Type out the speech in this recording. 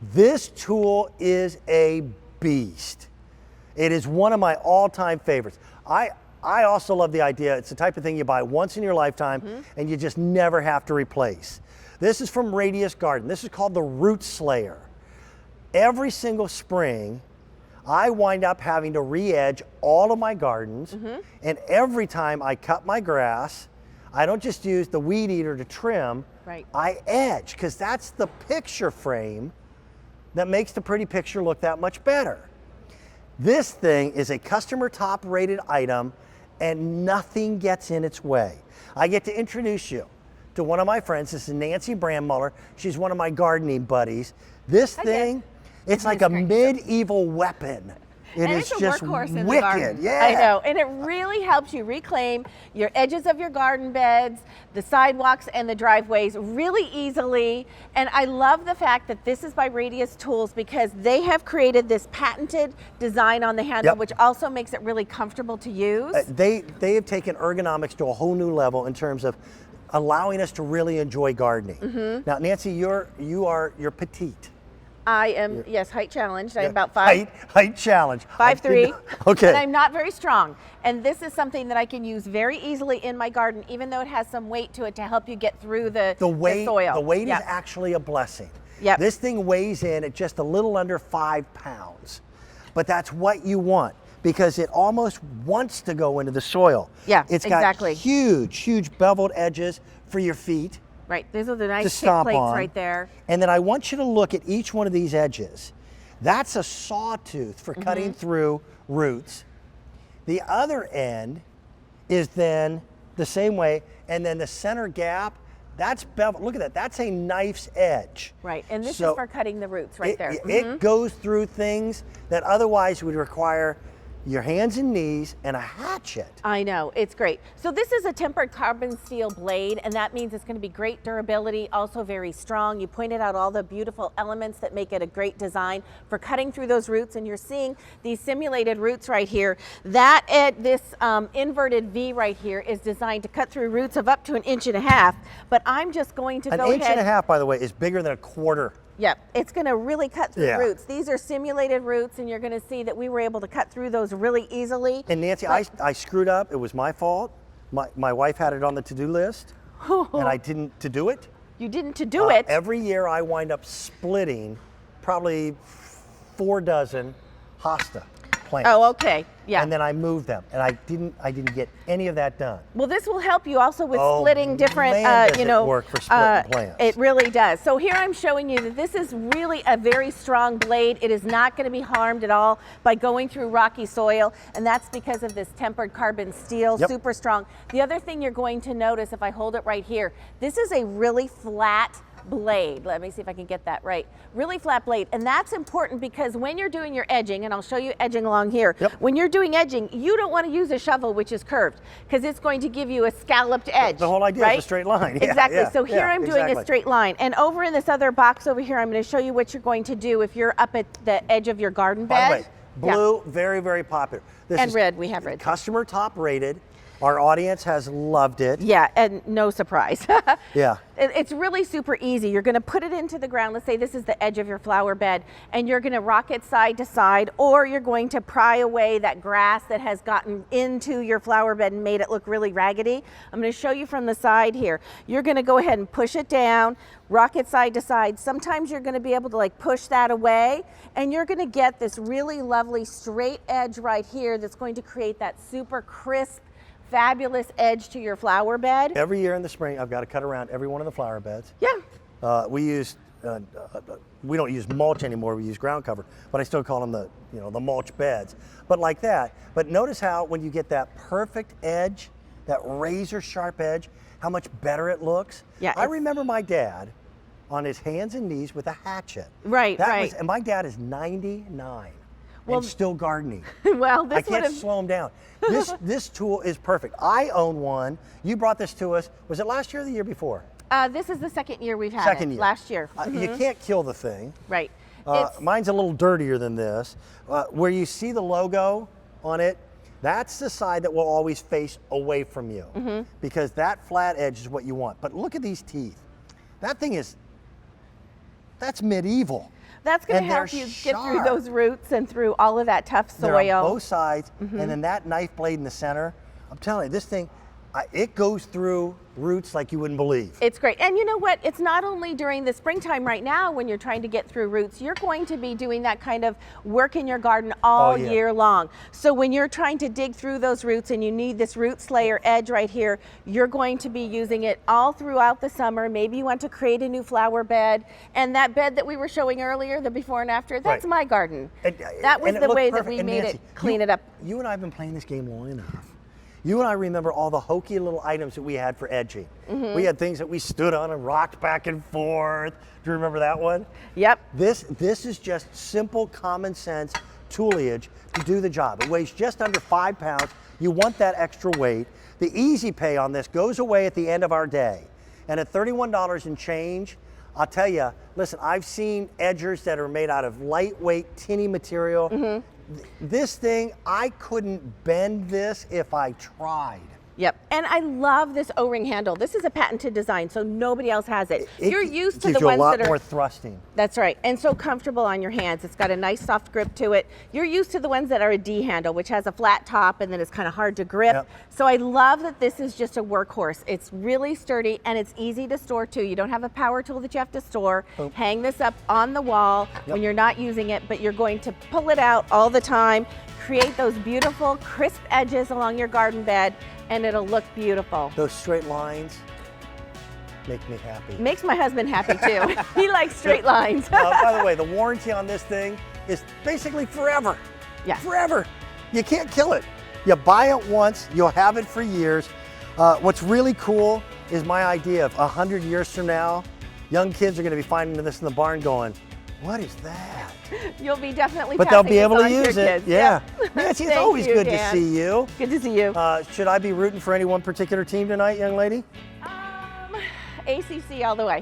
This tool is a beast. It is one of my all-time favorites. I also love the idea, it's the type of thing you buy once in your lifetime and you just never have to replace. This is from Radius Garden. This is called the RootSlayer. Every single spring, I wind up having to re-edge all of my gardens, and every time I cut my grass, I don't just use the weed eater to trim, I edge, because that's the picture frame that makes the pretty picture look that much better. This thing is a customer top rated item and nothing gets in its way. I get to introduce you to one of my friends. This is Nancy Brandmuller. She's one of my gardening buddies. This thing, it's like a medieval weapon. It is just wicked. Yeah. I know, and it really helps you reclaim your edges of your garden beds, the sidewalks and the driveways really easily. And I love the fact that this is by Radius Tools because they have created this patented design on the handle, which also makes it really comfortable to use. They have taken ergonomics to a whole new level in terms of allowing us to really enjoy gardening. Now, Nancy, you're petite. I am, yes, height challenged. I'm about 5. Height challenged. 5'3". Okay. And I'm not very strong. And this is something that I can use very easily in my garden, even though it has some weight to it to help you get through the soil. The weight is actually a blessing. This thing weighs in at just a little under 5 pounds. But that's what you want because it almost wants to go into the soil. Yeah, it's got huge beveled edges for your feet. Right, those are the nice kick plates right there. And then I want you to look at each one of these edges. That's a sawtooth for cutting through roots. The other end is then the same way, and then the center gap, that's bevel. Look at that, that's a knife's edge. Right, and this is for cutting the roots right there. It goes through things that otherwise would require your hands and knees and a hatchet. I know, it's great. So this is a tempered carbon steel blade, and that means it's going to be great durability, also very strong. You pointed out all the beautiful elements that make it a great design for cutting through those roots, and you're seeing these simulated roots right here. This inverted V right here is designed to cut through roots of up to 1.5 inches, but I'm just going to go ahead. 1.5 inches, by the way, is bigger than a quarter. Yep, it's going to really cut through roots. These are simulated roots, and you're going to see that we were able to cut through those really easily. And Nancy, I screwed up. It was my fault. My wife had it on the to-do list, and I didn't do it. You didn't do it? Every year I wind up splitting probably 4 dozen hosta plants. Oh, okay. Yeah. And then I moved them, and I didn't get any of that done. Well, this will help you also with splitting different, does it work for splitting plants. It really does. So here I'm showing you that this is really a very strong blade. It is not going to be harmed at all by going through rocky soil, and that's because of this tempered carbon steel, super strong. The other thing you're going to notice, if I hold it right here, this is a really flat blade. Let me see if I can get that right. Really flat blade. And that's important because when you're doing your edging, and I'll show you edging along here, when you're doing edging, you don't want to use a shovel which is curved because it's going to give you a scalloped edge. The whole idea is a straight line. Exactly. So here I'm doing a straight line. And over in this other box over here, I'm going to show you what you're going to do if you're up at the edge of your garden bed. By the way, blue, very, very popular. And red, we have red. Customer top rated. Our audience has loved it. Yeah, and no surprise. Yeah. It's really super easy. You're going to put it into the ground. Let's say this is the edge of your flower bed, and you're going to rock it side to side, or you're going to pry away that grass that has gotten into your flower bed and made it look really raggedy. I'm going to show you from the side here. You're going to go ahead and push it down, rock it side to side. Sometimes you're going to be able to like push that away, and you're going to get this really lovely straight edge right here that's going to create that super crisp, fabulous edge to your flower bed. Every year in the spring, I've got to cut around every one of the flower beds. Yeah. We don't use mulch anymore. We use ground cover, but I still call them the mulch beds. But like that. But notice how when you get that perfect edge, that razor sharp edge, how much better it looks. Yeah. I remember my dad on his hands and knees with a hatchet. Right. And my dad is 99. And still gardening. Well, I can't slow him down. This tool is perfect. I own one. You brought this to us. Was it last year or the year before? This is the second year we've had it. Last year. You can't kill the thing. Right. Mine's a little dirtier than this. Where you see the logo on it, that's the side that will always face away from you because that flat edge is what you want. But look at these teeth. That's medieval. That's going to And they're help you get through sharp. those roots and through all of that tough soil. They're on both sides, and then that knife blade in the center. I'm telling you, this thing, it goes through roots like you wouldn't believe. It's great. And you know what? It's not only during the springtime right now when you're trying to get through roots, you're going to be doing that kind of work in your garden all year long. So when you're trying to dig through those roots and you need this RootSlayer edge right here, you're going to be using it all throughout the summer. Maybe you want to create a new flower bed. And that bed that we were showing earlier, the before and after, that's my garden. That was And it the looked way that perfect. we And made Nancy, it, clean it up. You and I have been playing this game long enough. You and I remember all the hokey little items that we had for edging. We had things that we stood on and rocked back and forth. Do you remember that one? Yep. This is just simple common sense toolage to do the job. It weighs just under 5 pounds. You want that extra weight. The easy pay on this goes away at the end of our day. And at $31 and change, I'll tell you, listen, I've seen edgers that are made out of lightweight, tinny material. This thing, I couldn't bend this if I tried. Yep. And I love this O-ring handle. This is a patented design, so nobody else has it. You're used to the ones that are... a lot more thrusting. That's right. And so comfortable on your hands. It's got a nice soft grip to it. You're used to the ones that are a D handle, which has a flat top and then it's kind of hard to grip. Yep. So I love that this is just a workhorse. It's really sturdy and it's easy to store too. You don't have a power tool that you have to store. Hang this up on the wall when you're not using it, but you're going to pull it out all the time. Create those beautiful crisp edges along your garden bed and it'll look beautiful. Those straight lines make me happy. Makes my husband happy too. He likes straight lines. By the way, the warranty on this thing is basically forever. Yeah. Forever. You can't kill it. You buy it once, you'll have it for years. What's really cool is my idea of 100 years from now, young kids are going to be finding this in the barn going, what is that? You'll be definitely But they'll passing be this able on to your use it. kids. Yeah. Yep. Nancy, it's Thank always you, good Dan. to see you. Good to see you. Should I be rooting for any one particular team tonight, young lady? ACC all the way.